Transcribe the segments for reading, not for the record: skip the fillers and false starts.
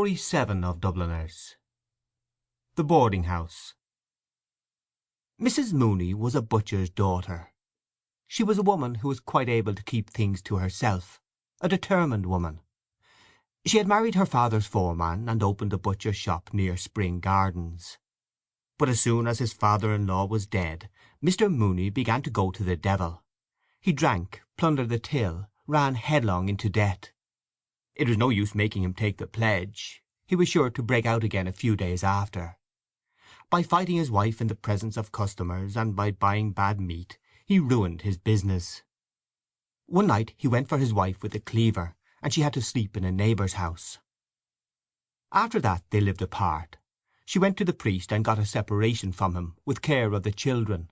Story 7 of Dubliners. The Boarding House. Mrs. Mooney was a butcher's daughter. She was a woman who was quite able to keep things to herself, a determined woman. She had married her father's foreman and opened a butcher's shop near Spring Gardens. But as soon as his father-in-law was dead, Mr. Mooney began to go to the devil. He drank, plundered the till, ran headlong into debt. It was no use making him take the pledge. He was sure to break out again a few days after. By fighting his wife in the presence of customers, and by buying bad meat, he ruined his business. One night he went for his wife with a cleaver, and she had to sleep in a neighbour's house. After that they lived apart. She went to the priest and got a separation from him, with care of the children.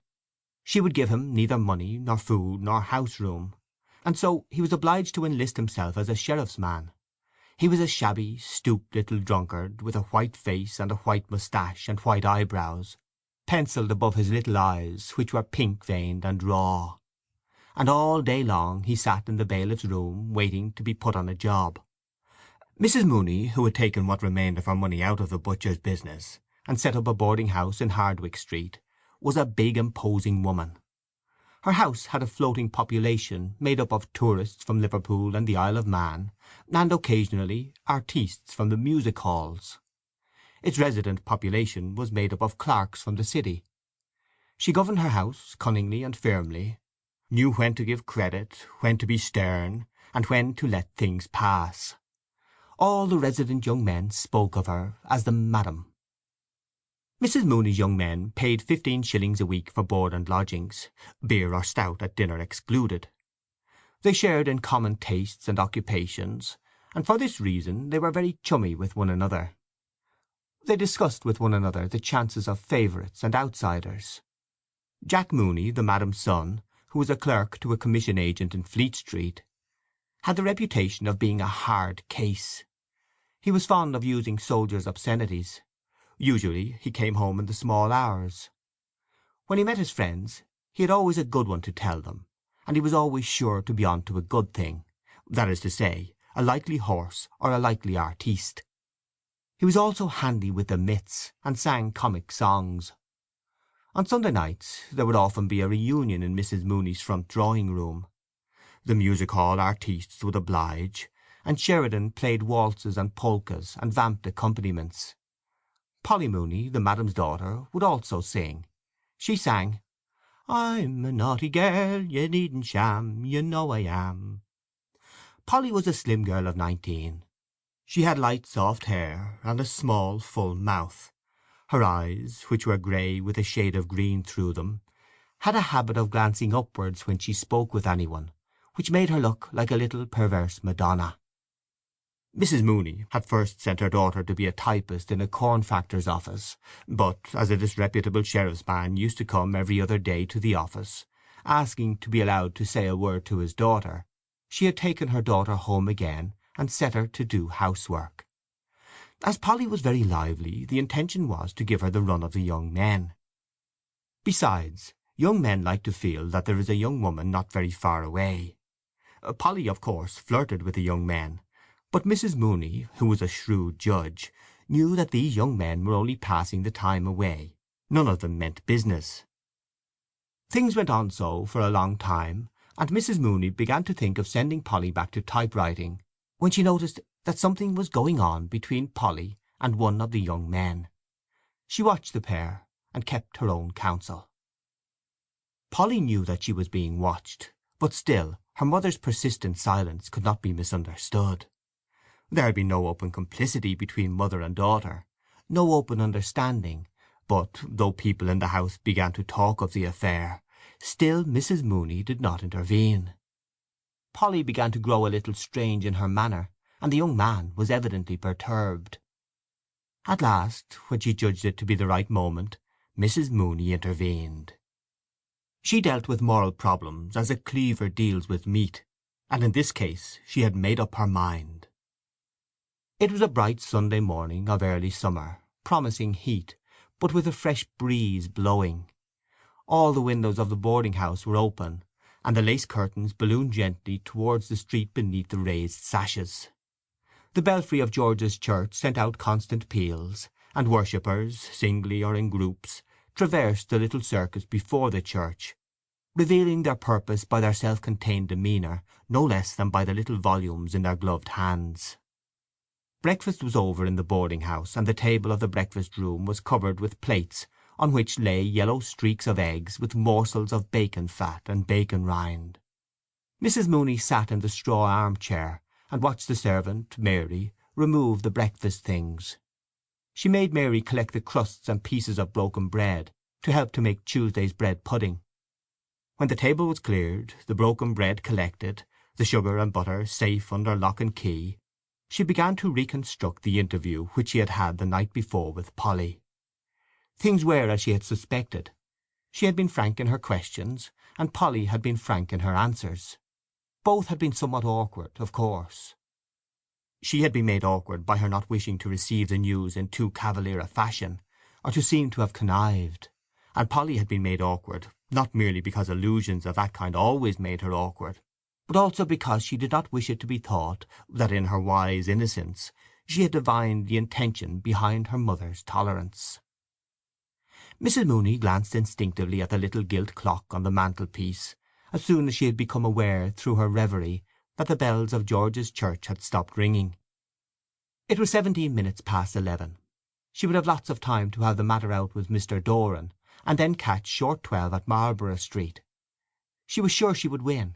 She would give him neither money, nor food, nor house-room, and so he was obliged to enlist himself as a sheriff's man. He was a shabby, stooped little drunkard, with a white face and a white moustache and white eyebrows, pencilled above his little eyes, which were pink-veined and raw. And all day long he sat in the bailiff's room, waiting to be put on a job. Mrs. Mooney, who had taken what remained of her money out of the butcher's business, and set up a boarding-house in Hardwicke Street, was a big imposing woman. Her house had a floating population made up of tourists from Liverpool and the Isle of Man, and occasionally artistes from the music halls. Its resident population was made up of clerks from the city. She governed her house cunningly and firmly, knew when to give credit, when to be stern, and when to let things pass. All the resident young men spoke of her as the Madam. Mrs. Mooney's young men paid 15 shillings a week for board and lodgings, beer or stout at dinner excluded. They shared in common tastes and occupations, and for this reason they were very chummy with one another. They discussed with one another the chances of favourites and outsiders. Jack Mooney, the madam's son, who was a clerk to a commission agent in Fleet Street, had the reputation of being a hard case. He was fond of using soldiers' obscenities. Usually he came home in the small hours. When he met his friends he had always a good one to tell them, and he was always sure to be on to a good thing, that is to say, a likely horse or a likely artiste. He was also handy with the mits, and sang comic songs. On Sunday nights there would often be a reunion in Mrs. Mooney's front drawing-room. The music-hall artistes would oblige, and Sheridan played waltzes and polkas and vamped accompaniments. Polly Mooney, the madam's daughter, would also sing. She sang, "I'm a naughty girl, you needn't sham, you know I am." Polly was a slim girl of 19. She had light soft hair, and a small full mouth. Her eyes, which were grey with a shade of green through them, had a habit of glancing upwards when she spoke with anyone, which made her look like a little perverse Madonna. Mrs. Mooney had first sent her daughter to be a typist in a corn-factor's office, but as a disreputable sheriff's man used to come every other day to the office, asking to be allowed to say a word to his daughter, she had taken her daughter home again and set her to do housework. As Polly was very lively, the intention was to give her the run of the young men. Besides, young men like to feel that there is a young woman not very far away. Polly, of course, flirted with the young men, but Mrs. Mooney, who was a shrewd judge, knew that these young men were only passing the time away. None of them meant business. Things went on so for a long time, and Mrs. Mooney began to think of sending Polly back to typewriting, when she noticed that something was going on between Polly and one of the young men. She watched the pair, and kept her own counsel. Polly knew that she was being watched, but still her mother's persistent silence could not be misunderstood. There had been no open complicity between mother and daughter, no open understanding, but though people in the house began to talk of the affair, still Mrs. Mooney did not intervene. Polly began to grow a little strange in her manner, and the young man was evidently perturbed. At last, when she judged it to be the right moment, Mrs. Mooney intervened. She dealt with moral problems as a cleaver deals with meat, and in this case she had made up her mind. It was a bright Sunday morning of early summer, promising heat, but with a fresh breeze blowing. All the windows of the boarding-house were open, and the lace curtains ballooned gently towards the street beneath the raised sashes. The belfry of George's church sent out constant peals, and worshippers, singly or in groups, traversed the little circus before the church, revealing their purpose by their self-contained demeanour no less than by the little volumes in their gloved hands. Breakfast was over in the boarding-house, and the table of the breakfast-room was covered with plates on which lay yellow streaks of eggs with morsels of bacon fat and bacon rind. Mrs. Mooney sat in the straw arm-chair and watched the servant, Mary, remove the breakfast things. She made Mary collect the crusts and pieces of broken bread, to help to make Tuesday's bread pudding. When the table was cleared, the broken bread collected, the sugar and butter safe under lock and key, she began to reconstruct the interview which she had had the night before with Polly. Things were as she had suspected. She had been frank in her questions, and Polly had been frank in her answers. Both had been somewhat awkward, of course. She had been made awkward by her not wishing to receive the news in too cavalier a fashion, or to seem to have connived, and Polly had been made awkward, not merely because allusions of that kind always made her awkward, but also because she did not wish it to be thought that in her wise innocence she had divined the intention behind her mother's tolerance. Mrs. Mooney glanced instinctively at the little gilt clock on the mantelpiece as soon as she had become aware through her reverie that the bells of George's church had stopped ringing. It was 17 minutes past 11. She would have lots of time to have the matter out with Mr. Doran, and then catch short 12 at Marlborough Street. She was sure she would win.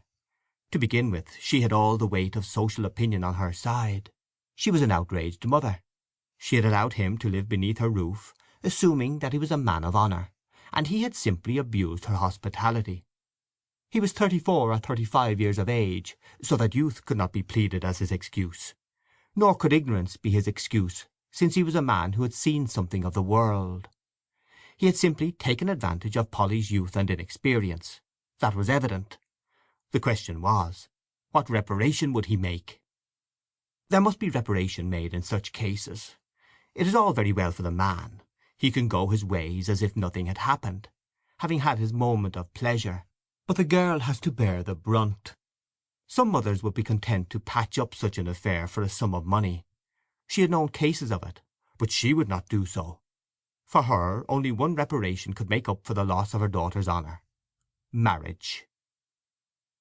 To begin with, she had all the weight of social opinion on her side. She was an outraged mother. She had allowed him to live beneath her roof, assuming that he was a man of honour, and he had simply abused her hospitality. He was 34 or 35 years of age, so that youth could not be pleaded as his excuse. Nor could ignorance be his excuse, since he was a man who had seen something of the world. He had simply taken advantage of Polly's youth and inexperience. That was evident. The question was, what reparation would he make? There must be reparation made in such cases. It is all very well for the man. He can go his ways as if nothing had happened, having had his moment of pleasure, but the girl has to bear the brunt. Some mothers would be content to patch up such an affair for a sum of money. She had known cases of it, but she would not do so. For her, only one reparation could make up for the loss of her daughter's honour: marriage.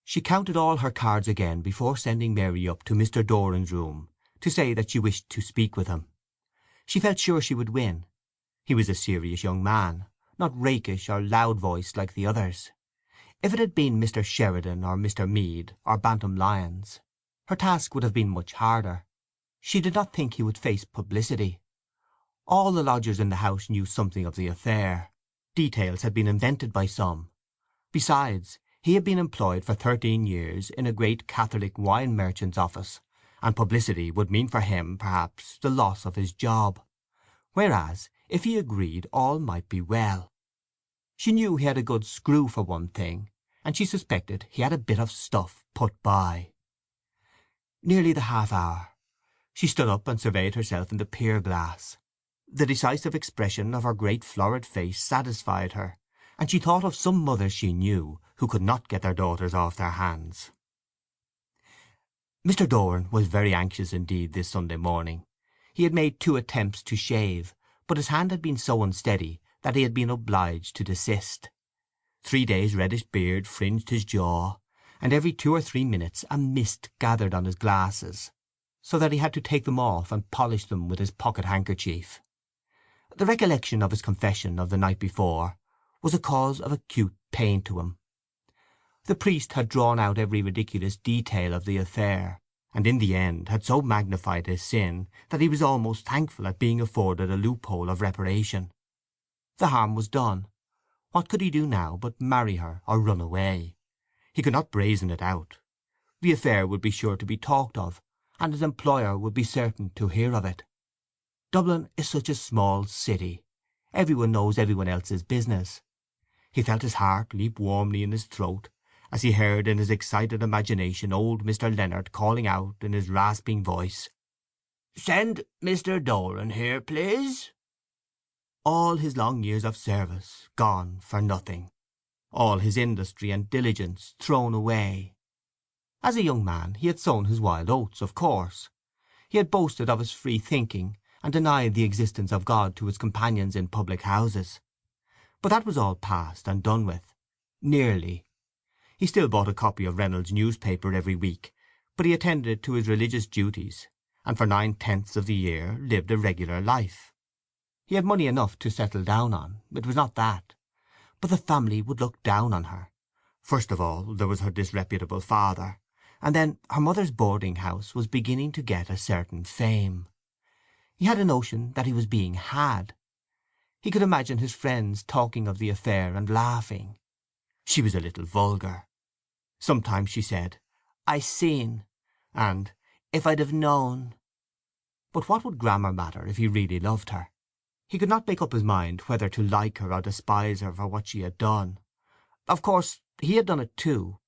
She counted all her cards again before sending Mary up to Mr. Doran's room to say that she wished to speak with him. She felt sure she would win. He was a serious young man, not rakish or loud-voiced like the others. If it had been Mr. Sheridan or Mr. Meade or Bantam Lyons, her task would have been much harder. She did not think he would face publicity. All the lodgers in the house knew something of the affair. Details had been invented by some. Besides, he had been employed for 13 years in a great Catholic wine merchant's office, and publicity would mean for him, perhaps, the loss of his job. Whereas, if he agreed, all might be well. She knew he had a good screw for one thing, and she suspected he had a bit of stuff put by. Nearly the half-hour. She stood up and surveyed herself in the pier-glass. The decisive expression of her great florid face satisfied her, and she thought of some mothers she knew who could not get their daughters off their hands. Mr. Doran was very anxious indeed this Sunday morning. He had made 2 attempts to shave, but his hand had been so unsteady that he had been obliged to desist. 3 days' reddish beard fringed his jaw, and every 2 or 3 minutes a mist gathered on his glasses, so that he had to take them off and polish them with his pocket-handkerchief. The recollection of his confession of the night before was a cause of acute pain to him. The priest had drawn out every ridiculous detail of the affair, and in the end had so magnified his sin that he was almost thankful at being afforded a loophole of reparation. The harm was done. What could he do now but marry her or run away? He could not brazen it out. The affair would be sure to be talked of, and his employer would be certain to hear of it. Dublin is such a small city. Everyone knows everyone else's business. He felt his heart leap warmly in his throat as he heard in his excited imagination old Mr. Leonard calling out in his rasping voice, "Send Mr. Doran here, please." All his long years of service gone for nothing. All his industry and diligence thrown away. As a young man he had sown his wild oats, of course. He had boasted of his free thinking, and denied the existence of God to his companions in public houses. But that was all past and done with. Nearly. He still bought a copy of Reynolds' newspaper every week, but he attended to his religious duties, and for 9/10 of the year lived a regular life. He had money enough to settle down on. It was not that. But the family would look down on her. First of all there was her disreputable father, and then her mother's boarding-house was beginning to get a certain fame. He had a notion that he was being had. He could imagine his friends talking of the affair and laughing. She was a little vulgar. Sometimes she said, "I seen," and "if I'd have known." But what would grammar matter if he really loved her? He could not make up his mind whether to like her or despise her for what she had done. Of course he had done it too.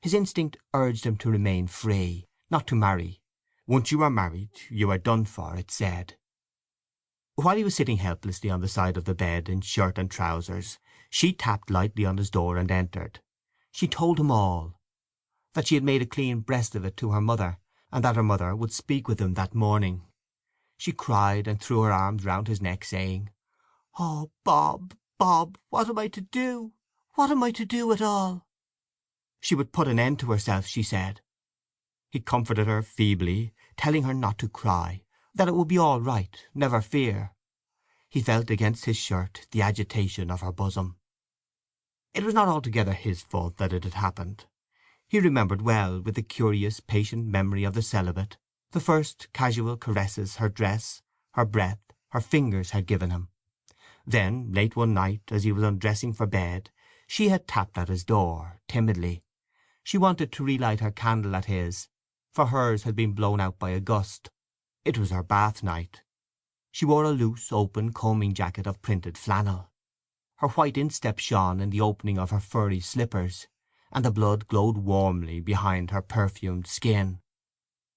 His instinct urged him to remain free, not to marry. Once you were married you were done for, it said. While he was sitting helplessly on the side of the bed in shirt and trousers, she tapped lightly on his door and entered. She told him all: that she had made a clean breast of it to her mother, and that her mother would speak with him that morning. She cried and threw her arms round his neck, saying, "Oh, Bob, Bob, what am I to do? What am I to do at all?" She would put an end to herself, she said. He comforted her feebly, telling her not to cry, that it would be all right, never fear. He felt against his shirt the agitation of her bosom. It was not altogether his fault that it had happened. He remembered well, with the curious, patient memory of the celibate, the first casual caresses her dress, her breath, her fingers had given him. Then, late one night, as he was undressing for bed, she had tapped at his door, timidly. She wanted to relight her candle at his, for hers had been blown out by a gust. It was her bath night. She wore a loose, open combing jacket of printed flannel. Her white instep shone in the opening of her furry slippers, and the blood glowed warmly behind her perfumed skin.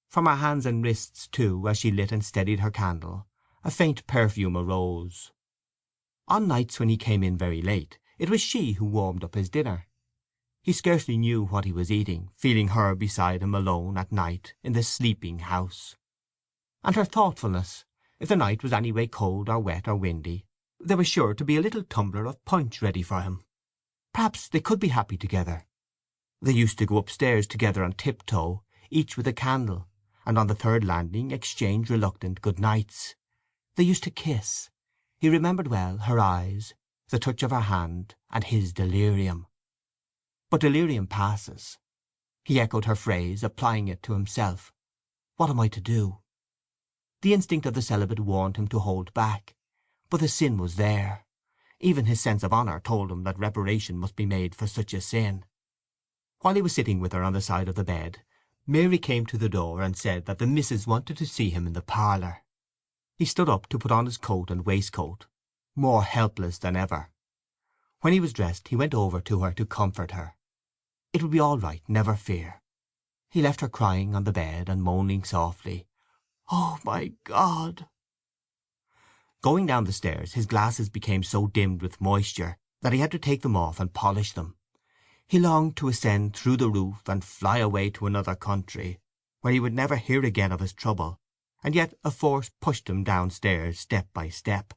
From her hands and wrists, too, as she lit and steadied her candle, a faint perfume arose. On nights when he came in very late, it was she who warmed up his dinner. He scarcely knew what he was eating, feeling her beside him alone at night in the sleeping house. And her thoughtfulness, if the night was any way cold or wet or windy, there was sure to be a little tumbler of punch ready for him. Perhaps they could be happy together. They used to go upstairs together on tiptoe, each with a candle, and on the third landing exchange reluctant good nights. They used to kiss. He remembered well her eyes, the touch of her hand, and his delirium. But delirium passes. He echoed her phrase, applying it to himself. What am I to do? The instinct of the celibate warned him to hold back, but the sin was there. Even his sense of honour told him that reparation must be made for such a sin. While he was sitting with her on the side of the bed, Mary came to the door and said that the missus wanted to see him in the parlour. He stood up to put on his coat and waistcoat, more helpless than ever. When he was dressed he went over to her to comfort her. It would be all right, never fear. He left her crying on the bed and moaning softly, "Oh, my God!" Going down the stairs his glasses became so dimmed with moisture that he had to take them off and polish them. He longed to ascend through the roof and fly away to another country, where he would never hear again of his trouble, and yet a force pushed him downstairs step by step.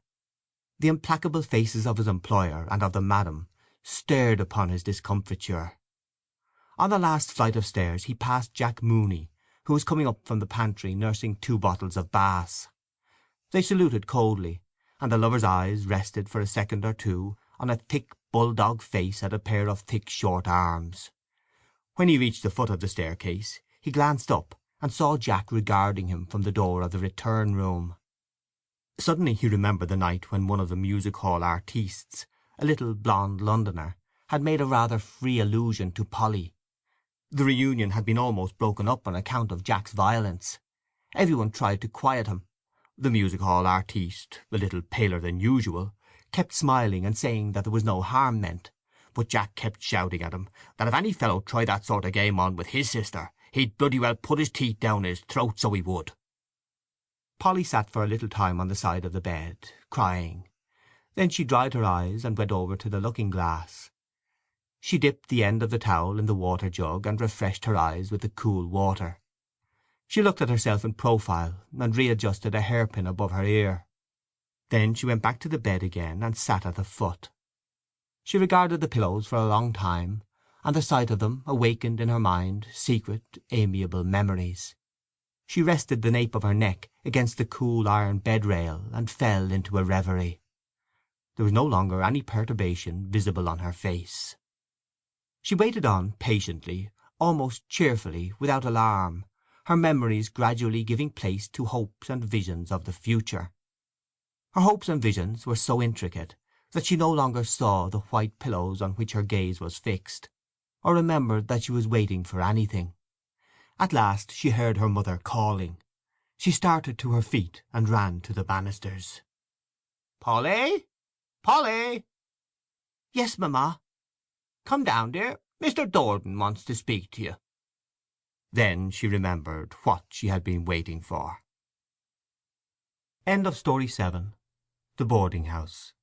The implacable faces of his employer and of the madam stared upon his discomfiture. On the last flight of stairs he passed Jack Mooney, who was coming up from the pantry nursing 2 bottles of Bass. They saluted coldly, and the lover's eyes rested for a second or two on a thick bulldog face and a pair of thick short arms. When he reached the foot of the staircase he glanced up and saw Jack regarding him from the door of the return room. Suddenly he remembered the night when one of the music-hall artistes, a little blonde Londoner, had made a rather free allusion to Polly. The reunion had been almost broken up on account of Jack's violence. Everyone tried to quiet him. The music-hall artiste, a little paler than usual, kept smiling and saying that there was no harm meant, but Jack kept shouting at him that if any fellow tried that sort of game on with his sister he'd bloody well put his teeth down his throat, so he would. Polly sat for a little time on the side of the bed, crying. Then she dried her eyes and went over to the looking-glass. She dipped the end of the towel in the water-jug and refreshed her eyes with the cool water. She looked at herself in profile, and readjusted a hairpin above her ear. Then she went back to the bed again, and sat at the foot. She regarded the pillows for a long time, and the sight of them awakened in her mind secret, amiable memories. She rested the nape of her neck against the cool iron bed rail, and fell into a reverie. There was no longer any perturbation visible on her face. She waited on patiently, almost cheerfully, without alarm, her memories gradually giving place to hopes and visions of the future. Her hopes and visions were so intricate that she no longer saw the white pillows on which her gaze was fixed, or remembered that she was waiting for anything. At last she heard her mother calling. She started to her feet and ran to the banisters. "Polly! Polly!" "Yes, mamma." "Come down, dear. Mr. Dordan wants to speak to you." Then she remembered what she had been waiting for. End of Story 7. The Boarding House.